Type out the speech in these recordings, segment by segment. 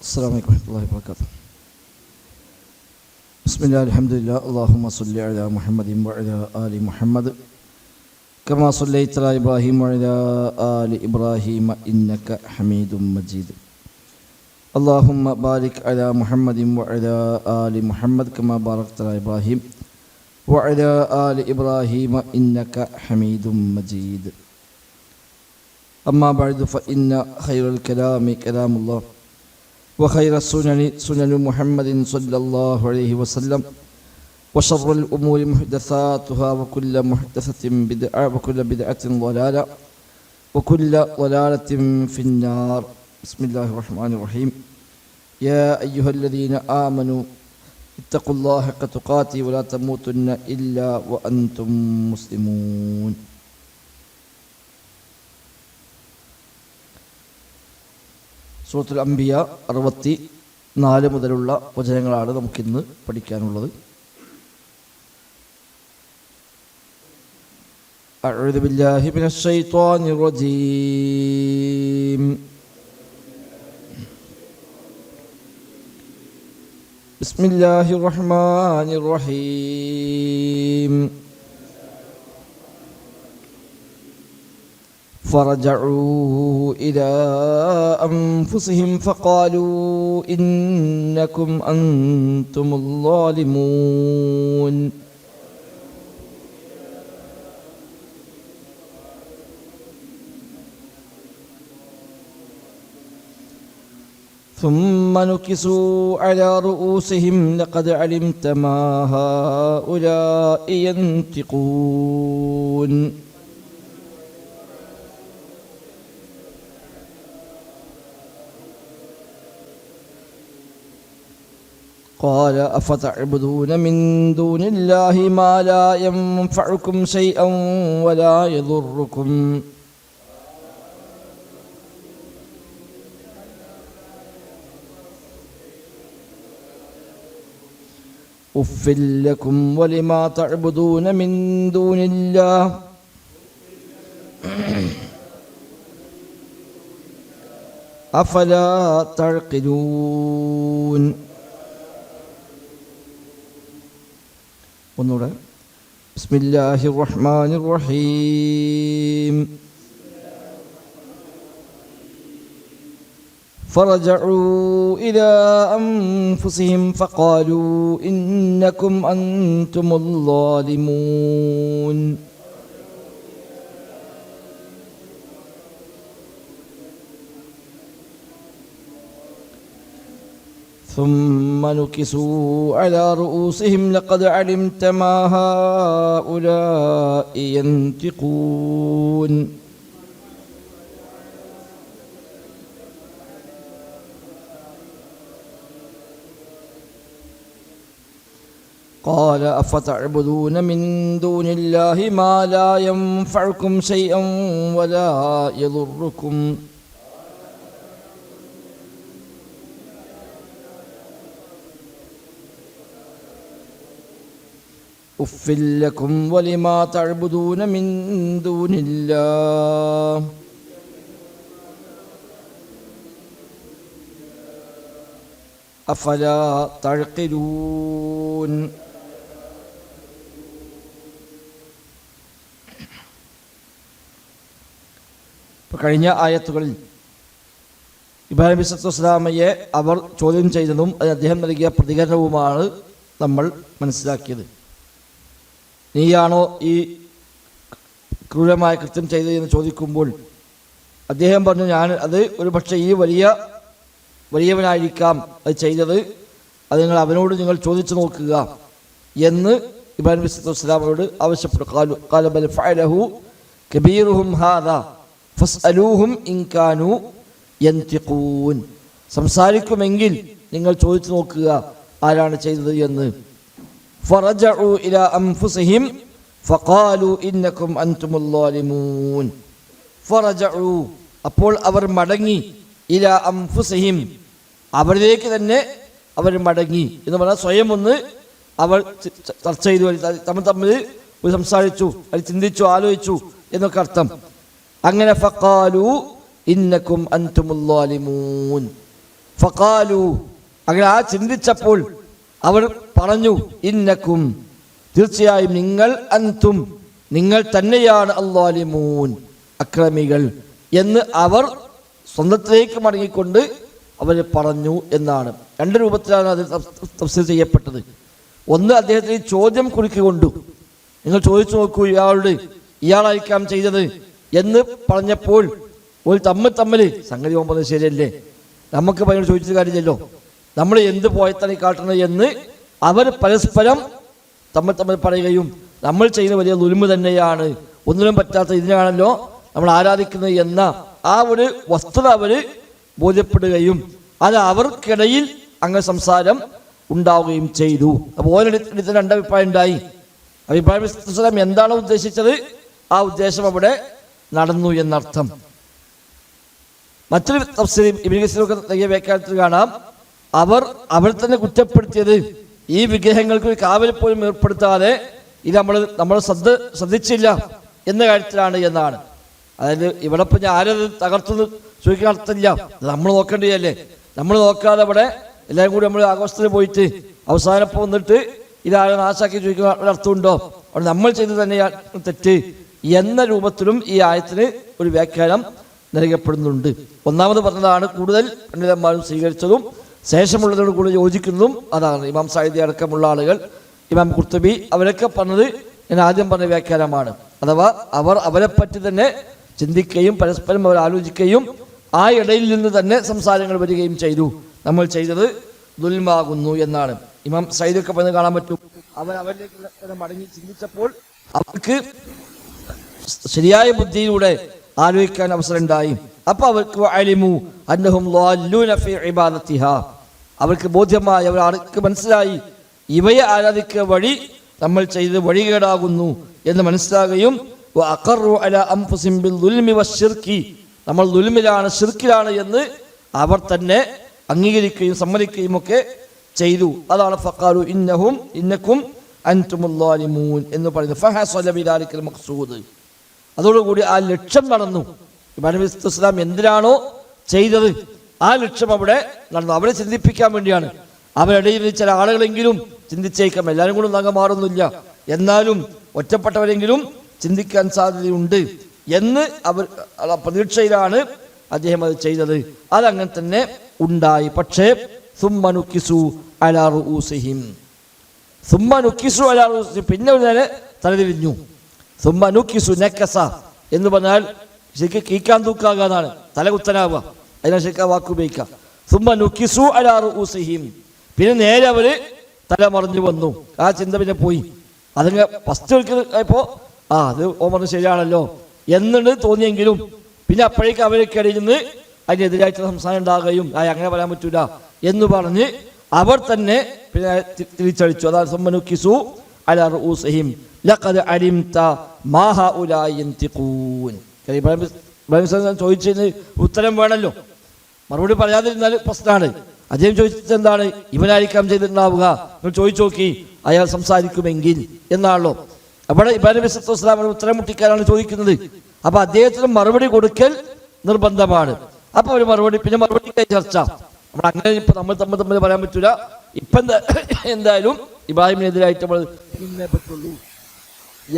അസ്സലാമു അലൈക്കും വറഹ്മത്തുള്ളാഹി വബറകാതുഹു. ബിസ്മില്ലാഹിൽ ഹംദുലില്ലാഹി അല്ലാഹുമ്മ സ്വല്ലി അലാ മുഹമ്മദിൻ വഅലാ ആലി മുഹമ്മദ് കമാ സ്വല്ലൈത അലാ ഇബ്രാഹീം വഅലാ ആലി ഇബ്രാഹീം ഇന്നക ഹമീദും മജീദ്. അല്ലാഹുമ്മ ബാരിക് അലാ മുഹമ്മദിൻ വഅലാ ആലി മുഹമ്മദ് കമാ ബാറക്ത അലാ ഇബ്രാഹീം വഅലാ ആലി ഇബ്രാഹീം ഇന്നക ഹമീദും മജീദ്. അമ്മാ ബഅദു ഫഇന്ന ഖൈറൽ കലാമി കലാമുല്ലാഹ് وخير السنن سنن محمد صلى الله عليه وسلم وشر الأمور محدثاتها وكل محدثة بدعة وكل بدعة ضلالة وكل ضلالة في النار. بسم الله الرحمن الرحيم. يا أيها الذين آمنوا اتقوا الله حق تقاته ولا تموتن إلا وأنتم مسلمون. സൂറത്തുൽ അംബിയ 64 മുതലുള്ള വചനങ്ങളാണ് നമുക്കിന്ന് പഠിക്കാനുള്ളത്. അഊദു ബില്ലാഹി മിനശ് ശൈത്വാനിർ റജീം. ബിസ്മില്ലാഹിർ റഹ്മാനിർ റഹീം. فرجعوا إلى أنفسهم فقالوا إنكم أنتم الظالمون. ثم نكسوا على رؤوسهم لقد علمت ما هؤلاء ينطقون. قال أفتعبدون من دون الله ما لا ينفعكم شيئا ولا يضركم أف لكم ولما تعبدون من دون الله أفلا تعقلون. ഒന്നുകൂടെ. ബിസ്മില്ലാഹിർ റഹ്മാനിർ റഹീം. فرجعوا إلى أنفسهم فقالوا إنكم أنتم الظالمون. ثم نكسوا على رؤوسهم لقد علمت ما هؤلاء ينطقون. قال أفتعبدون من دون الله ما لا ينفعكم شيئا ولا يضركم أف لكم ولما تعبدون من دون الله أفلا تعقلون. കഴിഞ്ഞ ആയത്തുകളിൽ ഇബ്രാഹിം നബി സ്വല്ലല്ലാഹു അലൈഹി വസല്ലമയെ അവർ ചോദ്യം ചെയ്തതും അദ്ദേഹം നൽകിയ പ്രതികരണവുമാണ് നമ്മൾ മനസ്സിലാക്കിയത്. നീയാണോ ഈ ക്രൂരമായ കൃത്യം ചെയ്തത് എന്ന് ചോദിക്കുമ്പോൾ അദ്ദേഹം പറഞ്ഞു, ഞാൻ അത് ഒരു പക്ഷേ ഈ വലിയവനായിരിക്കാം അത് ചെയ്തത്, അത് അവനോട് നിങ്ങൾ ചോദിച്ചു നോക്കുക എന്ന് ഇബ്രാഹിം നബി സ്വല്ലല്ലാഹു അലൈഹി വസല്ലമയോട് ആവശ്യപ്പെട്ടു. ഖാല ബൽ ഫഅലഹു കബീറുഹും ഹാദാ ഫസ്അലൂഹും ഇൻ കാനൂ യൻതിഖൂൻ. സംസാരിക്കുമെങ്കിൽ നിങ്ങൾ ചോദിച്ചു നോക്കുക ആരാണ് ചെയ്തത് എന്ന്. ഫറജഉ ഇലാ അൻഫുസിഹിം ഫഖാലു ഇന്നകും അൻതുമുൽ ളാലിമൂൻ. ഫറജഉ അപ്പോൾ അവർ മടങ്ങി, ഇലാ അൻഫുസിഹിം അവരിലേക്ക് തന്നെ അവർ മടങ്ങി എന്ന് പറഞ്ഞാൽ സ്വയം ഒന്ന് അവർ ചർച്ച ചെയ്തു, തമ്മിൽ സംസാരിച്ചു, അത് ചിന്തിച്ചു, ആലോചിച്ചു എന്നൊക്കെ അർത്ഥം. അങ്ങനെ ഫഖാലു ഇന്നകും അൻതുമുൽ ളാലിമൂൻ ഫഖാലു, അങ്ങനെ ആ ചിന്തിച്ചപ്പോൾ അവർ പറഞ്ഞു, ഇന്നക്കും, തീർച്ചയായും നിങ്ങൾ, അൻതും, നിങ്ങൾ തന്നെയാണ്, അല്ലാലിമൂൻ, അക്രമികൾ എന്ന് അവർ സ്വന്തത്തിലേക്ക് മടങ്ങിക്കൊണ്ട് അവർ പറഞ്ഞു എന്നാണ്. രണ്ട് രൂപത്തിലാണ് അത് തഫ്സീർ ചെയ്യപ്പെട്ടത്. ഒന്ന്, അദ്ദേഹത്തിന് ചോദ്യം കുറിക്കൊണ്ടു, നിങ്ങൾ ചോദിച്ചു നോക്കൂ ഇയാളായിരിക്കാം ചെയ്തത് എന്ന് പറഞ്ഞപ്പോൾ ഒരു തമ്മിൽ സംഗതി പോകുന്നത് ശരിയല്ലേ, നമുക്ക് ഭയങ്കര ചോദിച്ചിട്ട് കാര്യമില്ലല്ലോ, നമ്മൾ എന്ത് പോയത്താണ് കാട്ടുന്നത് എന്ന് അവർ പരസ്പരം തമ്മിൽ പറയുകയും നമ്മൾ ചെയ്യുന്ന വലിയ ദുൽമ് തന്നെയാണ്, ഒന്നിനും പറ്റാത്ത ഇതിനാണല്ലോ നമ്മൾ ആരാധിക്കുന്നത് എന്ന ആ ഒരു വസ്തുത അവർ ബോധ്യപ്പെടുകയും അത് അവർക്കിടയിൽ അങ്ങനെ സംസാരം ഉണ്ടാവുകയും ചെയ്തു. അപ്പോൾ ഓരോരുത്തരുടെ രണ്ട് അഭിപ്രായം ഉണ്ടായി. അഭിപ്രായം എന്താണോ ഉദ്ദേശിച്ചത് ആ ഉദ്ദേശം അവിടെ നടന്നു എന്നർത്ഥം. മറ്റൊരു തഫ്സീർ ഇബ്നു കസീറൊക്കെ നൽകിയ വ്യാഖ്യാനത്തിൽ കാണാം, അവർ തന്നെ കുറ്റപ്പെടുത്തിയത് ഈ വിഗ്രഹങ്ങൾക്ക് ഒരു കാവൽ പോലും ഏർപ്പെടുത്താതെ ഇത് നമ്മൾ ശ്രദ്ധിച്ചില്ല എന്ന കാര്യത്തിലാണ് എന്നാണ്. അതായത് ഇവിടെ ഇപ്പം ഞാൻ ആരത് തകർത്തു ചോദിക്കാൻ അർത്ഥമില്ല, നമ്മൾ നോക്കേണ്ടതല്ലേ, നമ്മൾ നോക്കാതെ അവിടെ എല്ലാവരും കൂടി നമ്മൾ ആഘോഷത്തിന് പോയിട്ട് അവസാനപ്പോൾ വന്നിട്ട് ഇതാരെ നാശാക്കി ചോദിക്കുന്ന ഒരർത്ഥമുണ്ടോ, അവിടെ നമ്മൾ ചെയ്ത് തന്നെയാണ് തെറ്റ് എന്ന രൂപത്തിലും ഈ ആയത്തിന് ഒരു വ്യാഖ്യാനം നൽകപ്പെടുന്നുണ്ട്. ഒന്നാമത് പറഞ്ഞതാണ് കൂടുതൽ പണ്ഡിതന്മാരും സ്വീകരിച്ചതും ശേഷമുള്ളതോട് കൂടി യോജിക്കുന്നതും അതാണ്. ഇമാം സഅദി അടക്കമുള്ള ആളുകൾ, ഇമാം ഖുർത്തുബി, അവരൊക്കെ പറഞ്ഞത് ഞാൻ ആദ്യം പറഞ്ഞ വ്യാഖ്യാനമാണ്. അഥവാ അവരെ പറ്റി തന്നെ ചിന്തിക്കുകയും പരസ്പരം അവർ ആലോചിക്കുകയും ആ ഇടയിൽ നിന്ന് തന്നെ സംസാരങ്ങൾ വരികയും ചെയ്തു, നമ്മൾ ചെയ്തത് ദുൽമാകുന്നു എന്നാണ്. ഇമാം സയ്യിദൊക്കെ പറഞ്ഞ് കാണാൻ പറ്റും, അവരിലേക്ക് മടങ്ങി ചിന്തിച്ചപ്പോൾ അവർക്ക് ശരിയായ ബുദ്ധിയിലൂടെ ആലോചിക്കാൻ അവസരം ഉണ്ടായി. അപ്പൊ അവർക്ക് അലിമു അന്നഹും ളാല്ലൂന ഫീ ഇബാദത്തിഹാ, അവർക്ക് ബോധ്യമായി, അവർക്ക് മനസ്സിലായി ഇവയെ ആരാധിക്കുക വഴി നമ്മൾ ചെയ്ത് വഴികേടാകുന്നു എന്ന് മനസ്സിലാകുകയും വഅഖറു അലാ അൻഫുസിഹിം ബിൽദുൽമി വശ്ശിർക്കി, നമ്മൾ ദുൽമിലാണ്, ശിർക്കിലാണ് എന്ന് അവർ തന്നെ അംഗീകരിക്കുകയും സമ്മതിക്കുകയും ഒക്കെ ചെയ്തു. അതാണ് ഫഖാലു ഇന്നക്കും അൻതുമുൽ ളാലിമൂൻ എന്ന് പറയുന്നത്. ഫഹസല ബിദാലിക്കൽ മഖ്സൂദ്, അതോടുകൂടി ആ ലക്ഷ്യം നടന്നു. ഇബ്രാഹിം നബി ഇസ്ലാം എന്തിനാണോ ചെയ്തത് ആ ലക്ഷ്യം അവിടെ നടന്നു. അവരെ ചിന്തിപ്പിക്കാൻ വേണ്ടിയാണ്. അവരിടയിൽ ചില ആളുകളെങ്കിലും ചിന്തിച്ചേക്കാം, എല്ലാവരും കൂടെ അങ്ങ് മാറുന്നില്ല, എന്നാലും ഒറ്റപ്പെട്ടവരെങ്കിലും ചിന്തിക്കാൻ സാധ്യതയുണ്ട് എന്ന് അവർ പ്രതീക്ഷയിലാണ് അദ്ദേഹം അത് ചെയ്തത്. അതങ്ങനെ തന്നെ ഉണ്ടായി. പക്ഷേ സുമ്മ നുക്കിസു അലാ റൂസിഹിം, പിന്നെ ഒരു നേരെ തലതിരിഞ്ഞു. സുമ്മ നുക്കിസു നക്കസ എന്ന് പറഞ്ഞാൽ ശരിക്കും കീക്കാൻ തൂക്കാകാന്നാണ്, തലകുത്തനാവുക, അതിനാ ശരിക്കും വാക്കുപയോഗിക്കുക. സുമ്മ നുക്കിസു അലാ റൂസിഹിം, പിന്നെ നേരെ അവര് തല മറിഞ്ഞു വന്നു. ആ ചിന്ത പിന്നെ പോയി. അതങ്ങ് ഫസ്റ്റ് ഒരിക്കലപ്പോ അത് ഓമറിന് ശരിയാണല്ലോ എന്നുണ്ട് തോന്നിയെങ്കിലും പിന്നെ അപ്പോഴേക്ക് അവരൊക്കെയിടയിൽ നിന്ന് അതിനെതിരായിട്ട് സംസാരം ഉണ്ടാകുകയും അങ്ങനെ പറയാൻ പറ്റൂല എന്ന് പറഞ്ഞ് അവർ തന്നെ പിന്നെ തിരിച്ചടിച്ചു. അതാണ് സമ്മനുക്കിസു അലാ റൂസിഹിം ലഖദ് അലിംത മാ ഹഉലാ യൻതിഖൂൻ. ഇബ്രാഹിം ചോദിച്ചതിന് ഉത്തരം വേണമല്ലോ, മറുപടി പറയാതിരുന്നാൽ പ്രശ്നമാണ്. അദ്ദേഹം ചോദിച്ചത് എന്താണ്, ഇവനായിരിക്കാം ചെയ്തിട്ടുണ്ടാവുക, നിങ്ങൾ ചോദിച്ചു നോക്കി അയാൾ സംസാരിക്കുമെങ്കിൽ എന്നാണല്ലോ. അവിടെ ഇബ്രാഹിം നബി സല്ലല്ലാഹു അലൈഹി വസല്ലം ഉത്തരം മുട്ടിക്കാനാണ് ചോദിക്കുന്നത്. അപ്പൊ അദ്ദേഹത്തിന് മറുപടി കൊടുക്കൽ നിർബന്ധമാണ്. അപ്പൊ ഒരു മറുപടി ചർച്ച നമ്മൾ അങ്ങനെ ഇപ്പൊ നമ്മൾ തമ്മിൽ പറയാൻ പറ്റൂല. ഇപ്പൊ എന്തായാലും ഇബ്രാഹിമിനെതിരായിട്ട് നമ്മൾ പിന്നേ പറ്റുള്ളൂ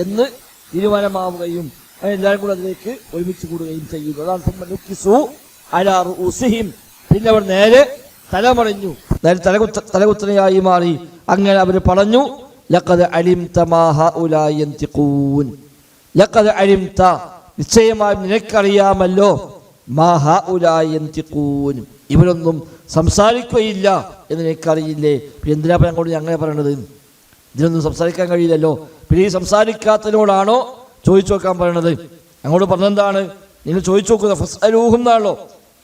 എന്ന് തീരുമാനമാവുകയും എല്ലാവരും കൂടെ അതിലേക്ക് ഒരുമിച്ച് കൂടുകയും ചെയ്യുന്നു. അതാണ് പിന്നെ അവർ നേരെ തലമറിഞ്ഞു, നേരെ തലകുത്തനെയായി മാറി. അങ്ങനെ അവർ പറഞ്ഞു, ലഖദ് അലിംത മാ ഹഉലാ യൻതിഖൂൻ, ലഖദ് അലിംത, നിശ്ചയമായും നിനക്കറിയാമല്ലോ, മാ ഹഉലാ യൻതിഖൂൻ, ഇവരൊന്നും സംസാരിക്കുകയില്ല എന്ന് നിനക്കറിയില്ലേ. എന്തിനാ അങ്ങോട്ട് അങ്ങനെ പറയണത്, ഇതിനൊന്നും സംസാരിക്കാൻ കഴിയില്ലല്ലോ. പിന്നെ ഈ സംസാരിക്കാത്തതിനോടാണോ ചോദിച്ചു നോക്കാൻ പറയണത്? അങ്ങോട്ട് പറഞ്ഞെന്താണ്, നിങ്ങൾ ചോദിച്ചു നോക്കുക, ഫസ്അലൂഹും എന്നാണല്ലോ,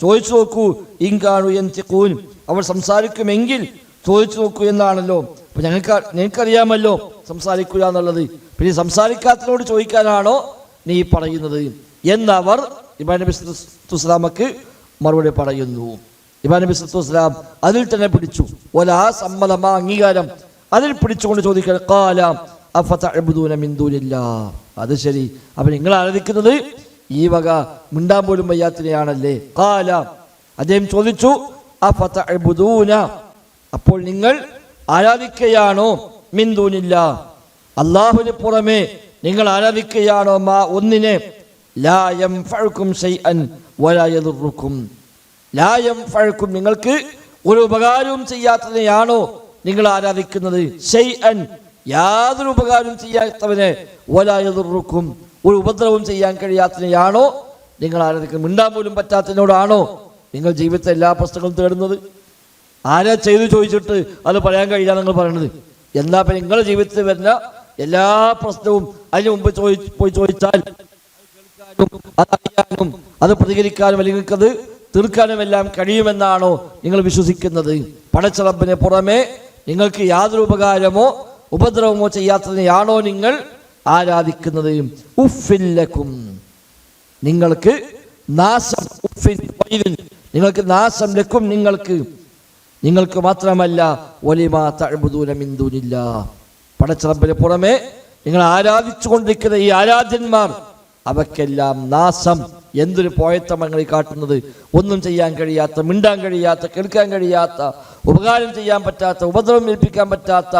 ചോദിച്ചു നോക്കൂ, ഇൻകാനു യൻതിഖൂൻ, അവർ സംസാരിക്കുമെങ്കിൽ ചോദിച്ചു നോക്കൂ എന്നാണല്ലോ. അപ്പൊ നിനക്കറിയാമല്ലോ സംസാരിക്കുക എന്നുള്ളത്, പിന്നെ സംസാരിക്കാത്തതിനോട് ചോദിക്കാനാണോ നീ പറയുന്നത് എന്നവർ ഇബ്രാഹിം നബി സല്ലല്ലാഹു അലൈഹി വസല്ലമക്ക് മറുപടി പറയുന്നു. ഇബ്രാഹിം നബി സല്ലല്ലാഹു അലൈഹി വസല്ലം അതിൽ തന്നെ പിടിച്ചു, വലാ സമ്മതമാ, അംഗീകാരം അതിൽ പിടിച്ചുകൊണ്ട് ചോദിക്കുക, ഖാല അഫതഅബ്ദൂന മിൻ ദൂനില്ലാഹ്, അത് ശരി, അപ്പൊ നിങ്ങൾ ആരാധിക്കുന്നത് ഈ വക മിണ്ടാൻ പോലും വയ്യാത്തിനെയാണല്ലേ. ഖാല, അദ്ദേഹം ചോദിച്ചു, അഫതഅബുദൂന, അപ്പോൾ നിങ്ങൾ ആരാധിക്കുകയാണോ മിൻ ദൂനില്ലാ, അല്ലാഹുവിന് പുറമെ നിങ്ങൾ ആരാധിക്കുകയാണോ മാ ഒന്നിനെ, ലാ യൻഫഉകും ശൈഅൻ വലാ യദുറുക്കും, ലാ യൻഫഉകും നിങ്ങൾക്ക് ഒരു ഉപകാരവും ചെയ്യാത്തതിനെയാണോ നിങ്ങൾ ആരാധിക്കുന്നത്, ശൈഅൻ യാതൊരു ഉപകാരവും ചെയ്യാത്തവനെ, വലാ യദുറുക്കും ഒരു ഉപദ്രവം ചെയ്യാൻ കഴിയാത്തതിനെയാണോ നിങ്ങൾ ആരാധിക്കുന്നത്. മിണ്ടാൻ പോലും പറ്റാത്തതിനോടാണോ നിങ്ങൾ ജീവിതത്തെ എല്ലാ പ്രശ്നങ്ങളും തേടുന്നത്? ആരാ ചെയ്തു ചോദിച്ചിട്ട് അത് പറയാൻ കഴിയില്ല നിങ്ങൾ പറയണത്? എന്നാ പിന്നെ നിങ്ങളുടെ ജീവിതത്തിൽ വരുന്ന എല്ലാ പ്രശ്നവും അതിന് മുമ്പ് പോയി ചോദിച്ചാൽ അതറിയാനും അത് പ്രതികരിക്കാനും അല്ലെങ്കിൽ അത് തീർക്കാനും എല്ലാം കഴിയുമെന്നാണോ നിങ്ങൾ വിശ്വസിക്കുന്നത്? പടച്ച റബ്ബിനെ പുറമെ നിങ്ങൾക്ക് യാതൊരു ഉപകാരമോ ഉപദ്രവമോ ചെയ്യാത്തതിനെയാണോ നിങ്ങൾ ആരാധിക്കുന്നത്? ഉഫ്ഫില്ലക്കും, നിങ്ങൾക്ക് നാശം, നിങ്ങൾക്ക് നാശം, ലക്കും നിങ്ങൾക്ക് മാത്രമല്ല, വലിമാ തഅബുദൂന മിൻ ദൂനില്ലാ, പടച്ച റബ്ബിനെ പുറമെ നിങ്ങൾ ആരാധിച്ചു കൊണ്ടിരിക്കുന്ന ഈ ആരാധ്യന്മാർ അവക്കെല്ലാം നാശം. എന്തൊരു പോയത്തമങ്ങളെ കാട്ടുന്നത്! ഒന്നും ചെയ്യാൻ കഴിയാത്ത, മിണ്ടാൻ കഴിയാത്ത, കേൾക്കാൻ കഴിയാത്ത, ഉപകാരം ചെയ്യാൻ പറ്റാത്ത, ഉപദ്രവം ഏൽപ്പിക്കാൻ പറ്റാത്ത,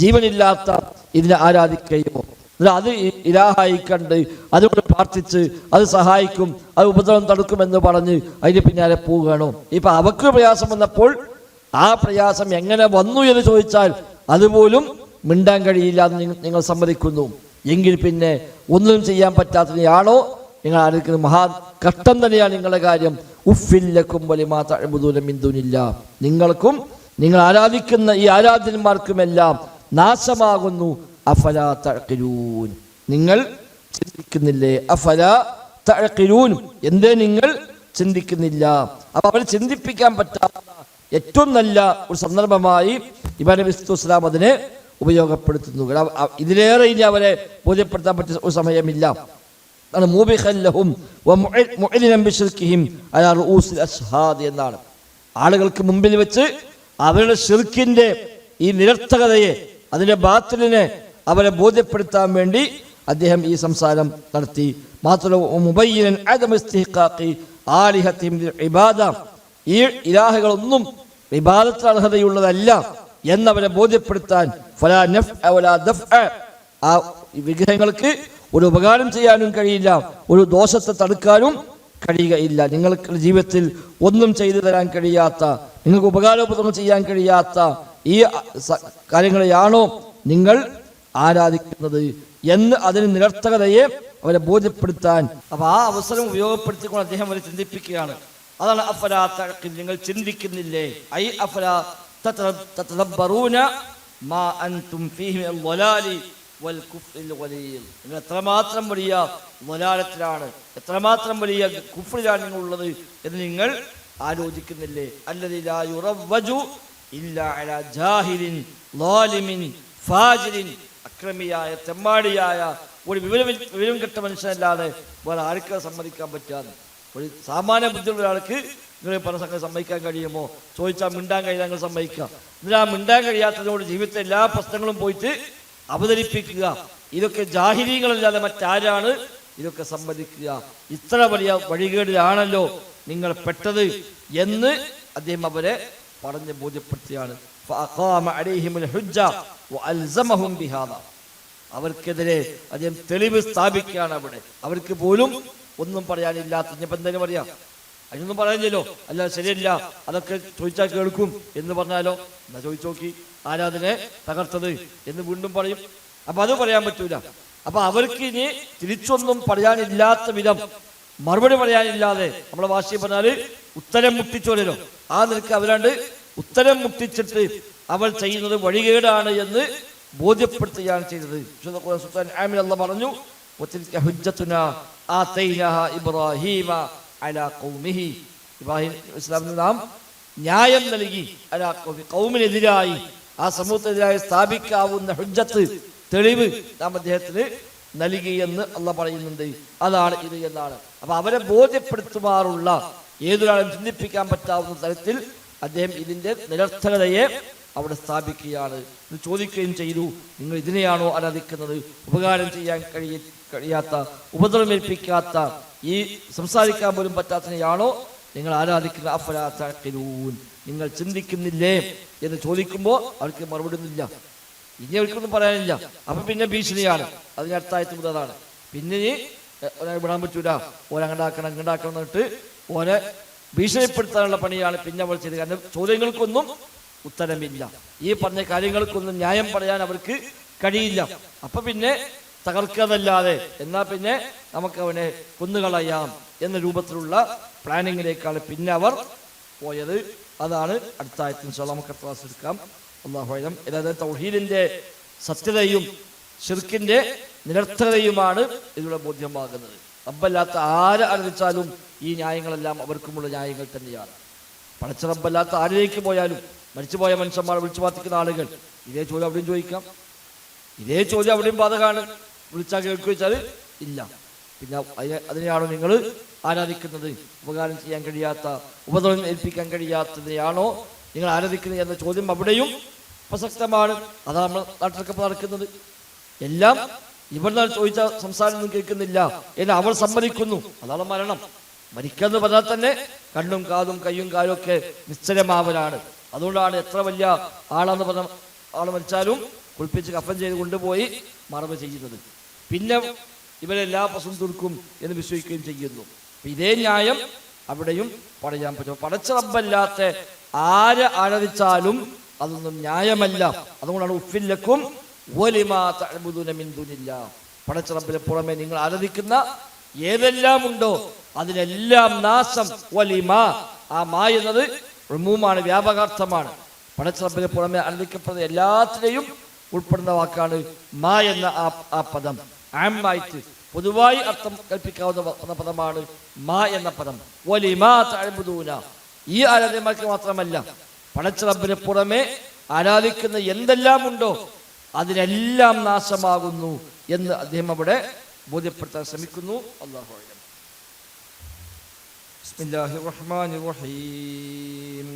ജീവനില്ലാത്ത ഇതിനെ ആരാധിക്കുകയോ അത് ഇലാഹായി കണ്ട് അതുകൊണ്ട് പ്രാർത്ഥിച്ച് അത് സഹായിക്കും, അത് ഉപദ്രവം തടുക്കുമെന്ന് പറഞ്ഞ് അതിന് പിന്നാലെ പോവുകയാണോ? ഇപ്പൊ അവർക്ക് പ്രയാസം വന്നപ്പോൾ ആ പ്രയാസം എങ്ങനെ വന്നു എന്ന് ചോദിച്ചാൽ അതുപോലും മിണ്ടാൻ കഴിയില്ല എന്ന് നിങ്ങൾ സമ്മതിക്കുന്നു. എങ്കിൽ പിന്നെ ഒന്നും ചെയ്യാൻ പറ്റാത്തതിനെയാണോ നിങ്ങൾ ആരാധിക്കുന്നത്? മഹാ കഷ്ടം തന്നെയാണ് നിങ്ങളുടെ കാര്യം. ഉഫ്ഫില്ലക്കും വലിമാ തഅബുദൂന മിൻ ദൂനില്ലാ, നിങ്ങൾക്കും നിങ്ങൾ ആരാധിക്കുന്ന ഈ ആരാധ്യന്മാർക്കുമെല്ലാം നാശമാകുന്നു. അഫലാ തഅഖിലൂൻ, നിങ്ങൾ ചിന്തിക്കുന്നില്ലേ? അഫലാ തഅഖിലൂൻ, എന്തേ നിങ്ങൾ ചിന്തിക്കുന്നില്ല? അപ്പൊ അവരെ ചിന്തിപ്പിക്കാൻ പറ്റാത്ത ഏറ്റവും നല്ല ഒരു സന്ദർഭമായി ഇബ്രാഹിം നബി സ്വല്ലല്ലാഹു അതിനെ ഉപയോഗപ്പെടുത്തുന്നു. ഇതിലേറെ ഇനി അവരെ ബോധ്യപ്പെടുത്താൻ പറ്റിയ ഒരു സമയമില്ല. എന്നാണ് ആളുകൾക്ക് മുമ്പിൽ വെച്ച് അവരുടെ ശിർക്കിന്റെ ഈ നിരർത്ഥകതയെ, അതിന്റെ ബാത്തിലിനെ അവരെ ബോധ്യപ്പെടുത്താൻ വേണ്ടി അദ്ദേഹം ഈ സംസാരം നടത്തി. ഈ ഇലാഹുകളൊന്നും ഇബാദത്തിന് അർഹതയുള്ളതല്ല എന്നവരെ ബോധ്യപ്പെടുത്താൻ, ആ വിഗ്രഹങ്ങൾക്ക് ഒരു ഉപകാരം ചെയ്യാനും കഴിയില്ല, ഒരു ദോഷത്തെ തടുക്കാനും കഴിയുകയില്ല. നിങ്ങൾക്ക് ജീവിതത്തിൽ ഒന്നും ചെയ്തു തരാൻ കഴിയാത്ത, നിങ്ങൾക്ക് ഉപകാരോപദ്രവം ചെയ്യാൻ കഴിയാത്ത ഈ കാര്യങ്ങളെയാണോ നിങ്ങൾ ആരാധിക്കുന്നത് എന്ന് അതിന് നിരർത്ഥകതയെ അവരെ ബോധ്യപ്പെടുത്താൻ, അപ്പൊ ആ അവസരം ഉപയോഗപ്പെടുത്തിക്കൊണ്ട് അദ്ദേഹം അവരെ ചിന്തിപ്പിക്കുകയാണ്. അതാണ് അഫലാ തഅഖിൽ, നിങ്ങൾ ചിന്തിക്കുന്നില്ലേ? ഐ അഫലാ തതദബ്ബറൂന മാ അൻതും ഫീഹി മിനൽ ളലാലി വൽ കുഫ്രിൽ ഖലീൽ, നിങ്ങൾ എത്രമാത്രം വലിയ ളലാലത്തിലാണ്, എത്രമാത്രം വലിയ കുഫ്രിലാണ് നിങ്ങൾ ഉള്ളത് എന്ന് നിങ്ങൾ ആലോചിക്കുന്നില്ലേ? അല്ലദീ ലാ യുറവ്വജു ഇല്ലാ അലാ ജാഹിലിൻ ളാലിമിൻ ഫാജിരിൻ, അക്രമിയായ തെമ്മാടിയായ ഒരു വിവരം കെട്ട മനുഷ്യനല്ലാതെ വേറെ ആർക്കും സമ്മതിക്കാൻ പറ്റാതെ. ഒരു സാമാന്യ ബുദ്ധിയുള്ള ഒരാൾക്ക് നിങ്ങൾ പറഞ്ഞ സംഗതി സമ്മതിക്കാൻ കഴിയുമോ? ചോദിച്ചാൽ മിണ്ടാൻ കഴിയാൻ നിങ്ങൾ സമ്മതിക്കുക. എന്നിട്ട് ആ മിണ്ടാൻ കഴിയാത്തതിനോട് ജീവിതത്തെ എല്ലാ പ്രശ്നങ്ങളും പോയിട്ട് അവതരിപ്പിക്കുക. ഇതൊക്കെ ജാഹിലീങ്ങളല്ലാതെ മറ്റാരാണ് ഇതൊക്കെ സമ്മതിക്കുക? ഇത്ര വലിയ വഴികേടിലാണല്ലോ നിങ്ങൾ പെട്ടത് എന്ന് അദ്ദേഹം അവരെ പറഞ്ഞ് ബോധ്യപ്പെടുത്തിയാണ്. അവർക്കെതിരെ അദ്ദേഹം തെളിവ് സ്ഥാപിക്കുകയാണ്. അവിടെ അവർക്ക് പോലും ഒന്നും പറയാനില്ലാത്ത, ഇനിയിപ്പോൾ എന്തായാലും പറയാം, അതിനൊന്നും പറയാനില്ലല്ലോ, അല്ല ശരിയല്ല, അതൊക്കെ ചോദിച്ചാൽ കേൾക്കും എന്ന് പറഞ്ഞാലോ, എന്നാ ചോദിച്ചു നോക്കി ആരാധനെ തകർത്തത് എന്ന് വീണ്ടും പറയും. അപ്പൊ അത് പറയാൻ പറ്റൂല. അപ്പൊ അവർക്ക് ഇനി തിരിച്ചൊന്നും പറയാനില്ലാത്ത വിധം, മറുപടി പറയാനില്ലാതെ, നമ്മളെ ഭാഷയിൽ പറഞ്ഞാല് ഉത്തരം മുട്ടിച്ചോലോ, ആ നിലക്ക് അവരാണ്ട് ഉത്തരം മുട്ടിച്ചിട്ട് അവൾ ചെയ്യുന്നത് വഴികേടാണ് എന്ന് ബോധ്യപ്പെടുത്തുകയാണ് ചെയ്തത്. അല്ലാഹു പറഞ്ഞു, ഇബ്രാഹിം ഇസ്ലാമിന് നാം ന്യായം നൽകി, ഖൗമിനെതിരായി, ആ സമൂഹത്തിനെതിരായി സ്ഥാപിക്കാവുന്ന ഹുജ്ജത്ത്, തെളിവ് നാം അദ്ദേഹത്തിന് നൽകി എന്ന് അള്ളാഹ് പറയുന്നുണ്ട്. അതാണ് ഇത് എന്നാണ്. അപ്പൊ അവരെ ബോധ്യപ്പെടുത്തുമാറുള്ള, ഏതൊരാളും ചിന്തിപ്പിക്കാൻ പറ്റാവുന്ന തരത്തിൽ അദ്ദേഹം ഇതിന്റെ നിരർത്ഥകതയെ അവിടെ സ്ഥാപിക്കുകയാണ്. ഇത് ചോദിക്കുകയും ചെയ്തു, നിങ്ങൾ ഇതിനെയാണോ ആരാധിക്കുന്നത്? ഉപകാരം ചെയ്യാൻ കഴിയാത്ത, ഉപദ്രവമേൽപ്പിക്കാത്ത, ഈ സംസാരിക്കാൻ പോലും പറ്റാത്തതിനെയാണോ നിങ്ങൾ ആരാധിക്കുന്ന അഫലാ തഅഖിലൂൻ, നിങ്ങൾ ചിന്തിക്കുന്നില്ലേ എന്ന് ചോദിക്കുമ്പോൾ അവർക്ക് മറുപടി ഒന്നുമില്ല. ഇനി അവർക്കൊന്നും പറയാനില്ല. അപ്പൊ പിന്നെ ഭീഷണിയാണ്. അതിന് അടുത്തായിട്ട് മുതലാണ്. പിന്നെ ഓനെ വിടാൻ പറ്റൂല, ഓനെ അങ്ങണ്ടാക്കണം ഇങ്ങണ്ടാക്കണം എന്നിട്ട് ഓനെ ഭീഷണിപ്പെടുത്താനുള്ള പണിയാണ് പിന്നെ അവർ ചെയ്തത്. കാരണം ചോദ്യങ്ങൾക്കൊന്നും ഉത്തരമില്ല, ഈ പറഞ്ഞ കാര്യങ്ങൾക്കൊന്നും ന്യായം പറയാൻ അവർക്ക് കഴിയില്ല. അപ്പൊ പിന്നെ തകർക്കാതല്ലാതെ എന്നാ പിന്നെ നമുക്ക് അവനെ കൊന്നുകളയാം എന്ന രൂപത്തിലുള്ള പ്ലാനിങ്ങിലേക്കാണ് പിന്നെ അവർ പോയത്. അതാണ് അടുത്ത ആയത്തിൽ ഇൻഷാ അല്ലാഹ് നമുക്ക് ക്ലാസ് എടുക്കാം. അല്ലാഹു അഅലം. അതായത് തൗഹീദിന്റെ സത്യതയും ശിർക്കിന്റെ നിരർത്ഥകതയുമാണ് ഇതിലൂടെ ബോധ്യമാകുന്നത്. റബ്ബല്ലാത്ത ആരെ ആരാധിച്ചാലും ഈ ന്യായങ്ങളെല്ലാം അവർക്കുമുള്ള ന്യായങ്ങൾ തന്നെയാണ്. പടച്ച റബ്ബല്ലാത്ത ആരിലേക്ക് പോയാലും മരിച്ചുപോയ മനുഷ്യന്മാർ വിളിച്ചു പ്രാർത്ഥിക്കുന്ന ആളുകൾ ഇതേ ചോദ്യം അവിടെയും ചോദിക്കാം, ഇതേ ചോദ്യം അവിടെയും ബാധകമാണ്. വിളിച്ചാൽ കേൾക്കുവെച്ചാൽ ഇല്ല. പിന്നെ അതിനെയാണോ നിങ്ങൾ ആരാധിക്കുന്നത്? ഉപകാരം ചെയ്യാൻ കഴിയാത്ത, ഉപദ്രവം ഏൽപ്പിക്കാൻ കഴിയാത്തതിനെയാണോ നിങ്ങൾ ആരാധിക്കുന്നത് എന്ന ചോദ്യം അവിടെയും പ്രസക്തമാണ്. അതാണ് നമ്മൾ നാട്ടിലൊക്കെ നടക്കുന്നത്. എല്ലാം ഇവിടെ ചോദിച്ച സംസാരമൊന്നും കേൾക്കുന്നില്ല എന്ന് അവർ സമ്മതിക്കുന്നു. അതാണ് മരണം. മരിക്കാന്ന് പറഞ്ഞാൽ തന്നെ കണ്ണും കാതും കയ്യും കാലും ഒക്കെ നിശ്ചലമാവലാണ്. അതുകൊണ്ടാണ് എത്ര വലിയ ആളാന്ന് പറഞ്ഞ ആൾ മരിച്ചാലും കുളിപ്പിച്ച് കഫൻ ചെയ്ത് കൊണ്ടുപോയി മറവ് ചെയ്യുന്നത്. പിന്നെ ഇവരെല്ലാ പ്രശ്നം തീർക്കും എന്ന് വിശ്വസിക്കുകയും ചെയ്യുന്നു. ഇതേ ന്യായം അവിടെയും പറയാൻ പറ്റും. പടച്ച റബ്ബല്ലാത്ത ആരെ ആരാധിച്ചാലും അതൊന്നും ന്യായമല്ല. അതുകൊണ്ടാണ് ഉഫ്ഫില്ലക്കും വലിമാ തഅബുദൂന മിൻ ദൂനില്ലാഹ്, പടച്ച റബ്ബിനെ പുറമെ നിങ്ങൾ ആരാധിക്കുന്ന ഏതെല്ലാം ഉണ്ടോ അതിനെല്ലാം നാശം. വലിമാ, ആ മാ എന്നത് ഉമൂമാണ്, വ്യാപകാർത്ഥമാണ്. പടച്ച റബ്ബിനെ പുറമെ ആരാധിക്കപ്പെടുന്ന എല്ലാത്തിനെയും ഉൾപ്പെടുന്ന വാക്കാണ് മാ എന്ന ആ പദം. ആമായിട്ട് പൊതുവായി അർത്ഥം കൽപ്പിക്കാവുന്ന പദമാണ് മാ എന്ന പദം. വലിമാ തഅബുദൂന, ഈ ആരാധനമാർക്ക് മാത്രമല്ല, പടച്ച റബ്ബിനെ പുറമെ ആരാധിക്കുന്ന എന്തെല്ലാം ഉണ്ടോ അതിനെല്ലാം നാശമാകുന്നു എന്ന് അദ്ദേഹം അവിടെ ബോധ്യപ്പെടുത്താൻ ശ്രമിക്കുന്നു. അല്ലാഹു അഅലം. ബിസ്മില്ലാഹിർ റഹ്മാനിർ റഹീം.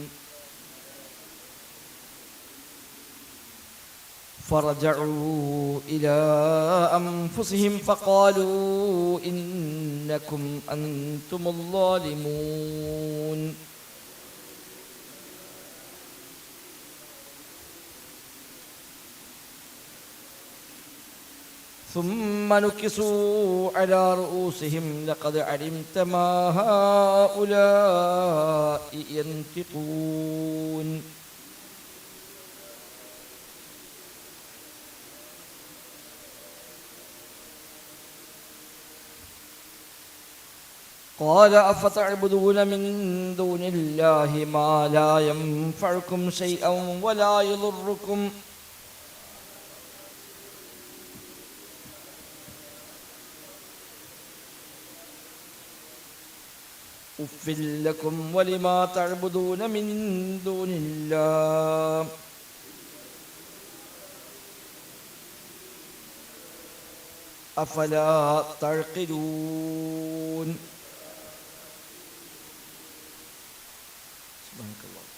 فرجعوا إلى أنفسهم فقالوا إنكم أنتم الظالمون. ثم نكسوا على رؤوسهم لقد علمت ما هؤلاء ينطقون. قال أفتعبدون من دون الله ما لا ينفعكم شيئا ولا يضركم أُفٍّ لكم ولما تعبدون من دون الله أفلا تعقلون. سبحانك اللهم.